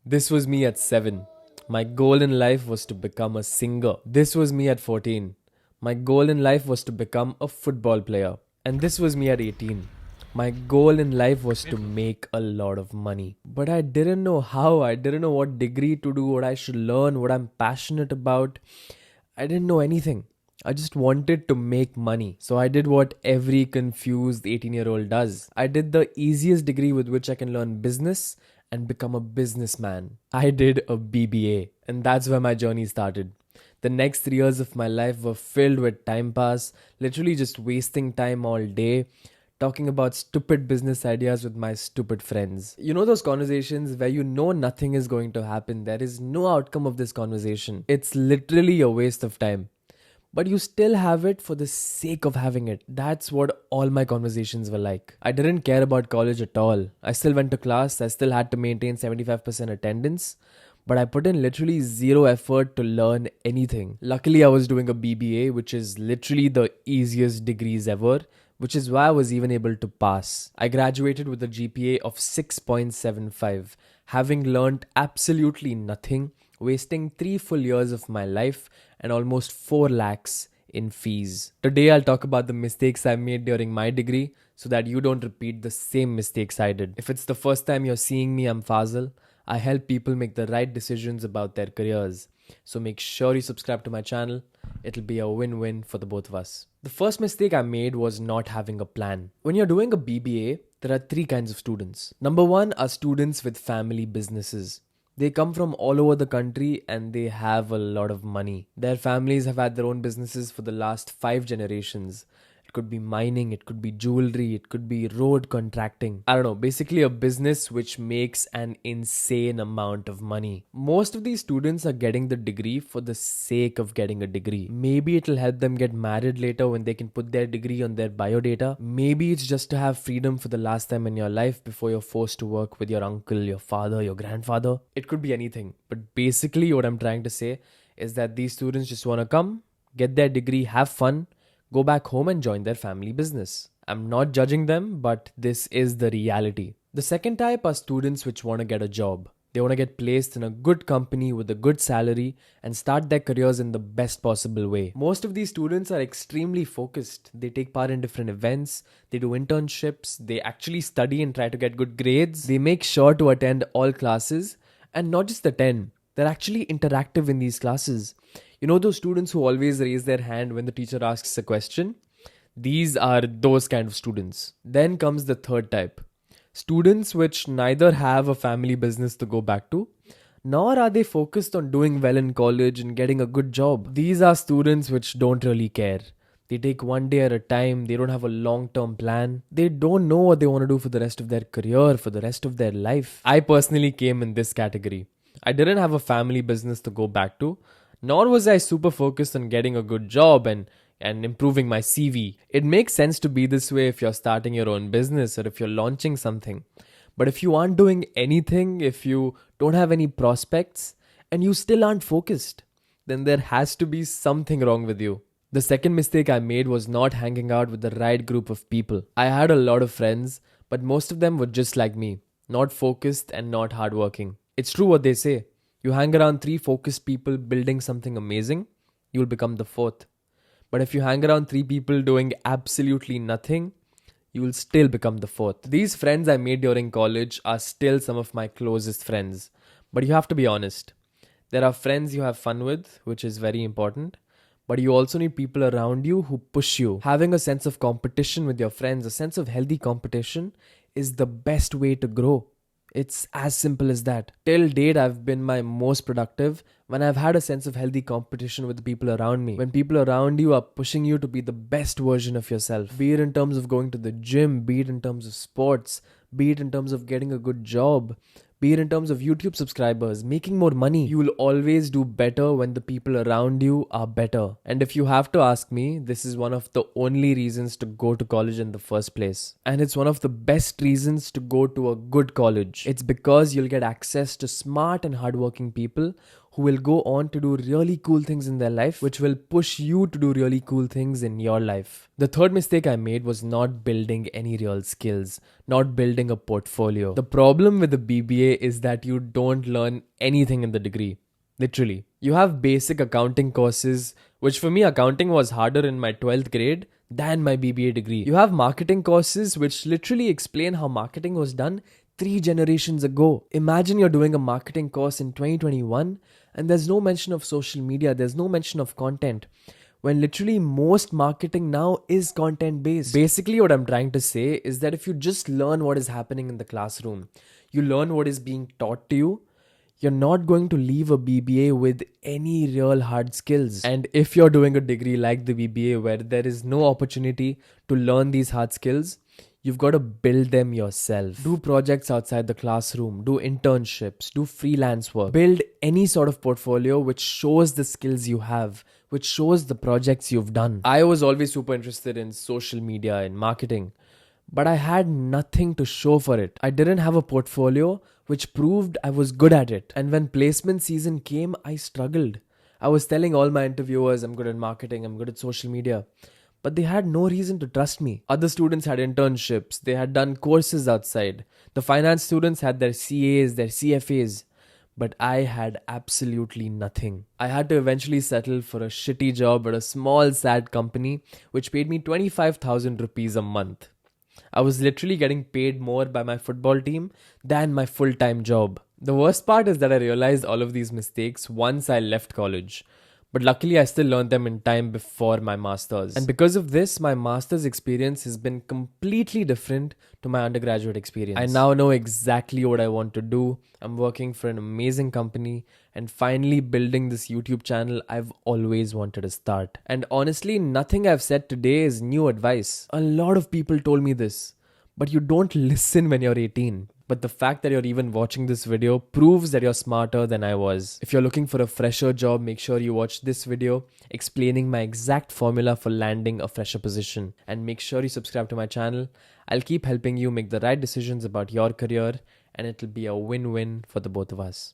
This was me at 7. My goal in life was to become a singer. This was me at 14. My goal in life was to become a football player. And this was me at 18. My goal in life was to make a lot of money. But I didn't know how, I didn't know what degree to do, what I should learn, what I'm passionate about. I didn't know anything. I just wanted to make money. So I did what every confused 18-year-old does. I did the easiest degree with which I can learn business and become a businessman. I did a BBA, and that's where my journey started. The next 3 years of my life were filled with time pass, literally just wasting time all day, talking about stupid business ideas with my stupid friends. You know those conversations where you know nothing is going to happen, there is no outcome of this conversation. It's literally a waste of time. But you still have it for the sake of having it. That's what all my conversations were like. I didn't care about college at all. I still went to class, I still had to maintain 75% attendance, but I put in literally zero effort to learn anything. Luckily, I was doing a BBA, which is literally the easiest degrees ever, which is why I was even able to pass. I graduated with a GPA of 6.75, having learned absolutely nothing, wasting 3 full years of my life and almost 4 lakhs in fees. Today, I'll talk about the mistakes I made during my degree so that you don't repeat the same mistakes I did. If it's the first time you're seeing me, I'm Fazil. I help people make the right decisions about their careers. So make sure you subscribe to my channel. It'll be a win-win for the both of us. The first mistake I made was not having a plan. When you're doing a BBA, there are 3 kinds of students. Number 1 are students with family businesses. They come from all over the country and they have a lot of money. Their families have had their own businesses for the last 5 generations. It could be mining, it could be jewelry, it could be road contracting. I don't know, basically a business which makes an insane amount of money. Most of these students are getting the degree for the sake of getting a degree. Maybe it'll help them get married later when they can put their degree on their biodata. Maybe it's just to have freedom for the last time in your life before you're forced to work with your uncle, your father, your grandfather. It could be anything. But basically, what I'm trying to say is that these students just want to come, get their degree, have fun, go back home and join their family business. I'm not judging them, but this is the reality. The second type are students which want to get a job. They want to get placed in a good company with a good salary and start their careers in the best possible way. Most of these students are extremely focused. They take part in different events, they do internships, they actually study and try to get good grades. They make sure to attend all classes and not just attend. They're actually interactive in these classes. You know those students who always raise their hand when the teacher asks a question? These are those kind of students. Then comes the third type. Students which neither have a family business to go back to, nor are they focused on doing well in college and getting a good job. These are students which don't really care. They take one day at a time, they don't have a long term plan, they don't know what they want to do for the rest of their career, for the rest of their life. I personally came in this category. I didn't have a family business to go back to, nor was I super focused on getting a good job and improving my CV. It makes sense to be this way if you're starting your own business or if you're launching something. But if you aren't doing anything, if you don't have any prospects, and you still aren't focused, then there has to be something wrong with you. The second mistake I made was not hanging out with the right group of people. I had a lot of friends, but most of them were just like me, not focused and not hardworking. It's true what they say. You hang around 3 focused people building something amazing, you'll become the 4th. But if you hang around 3 people doing absolutely nothing, you will still become the 4th. These friends I made during college are still some of my closest friends. But you have to be honest. There are friends you have fun with, which is very important. But you also need people around you who push you. Having a sense of competition with your friends, a sense of healthy competition, is the best way to grow. It's as simple as that. Till date, I've been my most productive when I've had a sense of healthy competition with the people around me. When people around you are pushing you to be the best version of yourself, be it in terms of going to the gym, be it in terms of sports, be it in terms of getting a good job, be it in terms of YouTube subscribers, making more money, you will always do better when the people around you are better. And if you have to ask me, this is one of the only reasons to go to college in the first place. And it's one of the best reasons to go to a good college. It's because you'll get access to smart and hardworking people who will go on to do really cool things in their life, which will push you to do really cool things in your life. The third mistake I made was not building any real skills, not building a portfolio. The problem with the BBA is that you don't learn anything in the degree. Literally. You have basic accounting courses, which for me, accounting was harder in my 12th grade than my BBA degree. You have marketing courses, which literally explain how marketing was done 3 generations ago. Imagine you're doing a marketing course in 2021 and there's no mention of social media, there's no mention of content, when literally most marketing now is content based. Basically, what I'm trying to say is that if you just learn what is happening in the classroom, you learn what is being taught to you, you're not going to leave a BBA with any real hard skills. And if you're doing a degree like the BBA where there is no opportunity to learn these hard skills, you've got to build them yourself. Do projects outside the classroom, do internships, do freelance work. Build any sort of portfolio which shows the skills you have, which shows the projects you've done. I was always super interested in social media and marketing, but I had nothing to show for it. I didn't have a portfolio which proved I was good at it. And when placement season came, I struggled. I was telling all my interviewers I'm good at marketing, I'm good at social media, but they had no reason to trust me. Other students had internships, they had done courses outside. The finance students had their CAs, their CFAs. But I had absolutely nothing. I had to eventually settle for a shitty job at a small sad company which paid me 25,000 rupees a month. I was literally getting paid more by my football team than my full-time job. The worst part is that I realized all of these mistakes once I left college. But luckily, I still learned them in time before my master's. And because of this, my master's experience has been completely different to my undergraduate experience. I now know exactly what I want to do. I'm working for an amazing company and finally building this YouTube channel I've always wanted to start. And honestly, nothing I've said today is new advice. A lot of people told me this, but you don't listen when you're 18. But the fact that you're even watching this video proves that you're smarter than I was. If you're looking for a fresher job, make sure you watch this video explaining my exact formula for landing a fresher position. And make sure you subscribe to my channel. I'll keep helping you make the right decisions about your career, and it'll be a win-win for the both of us.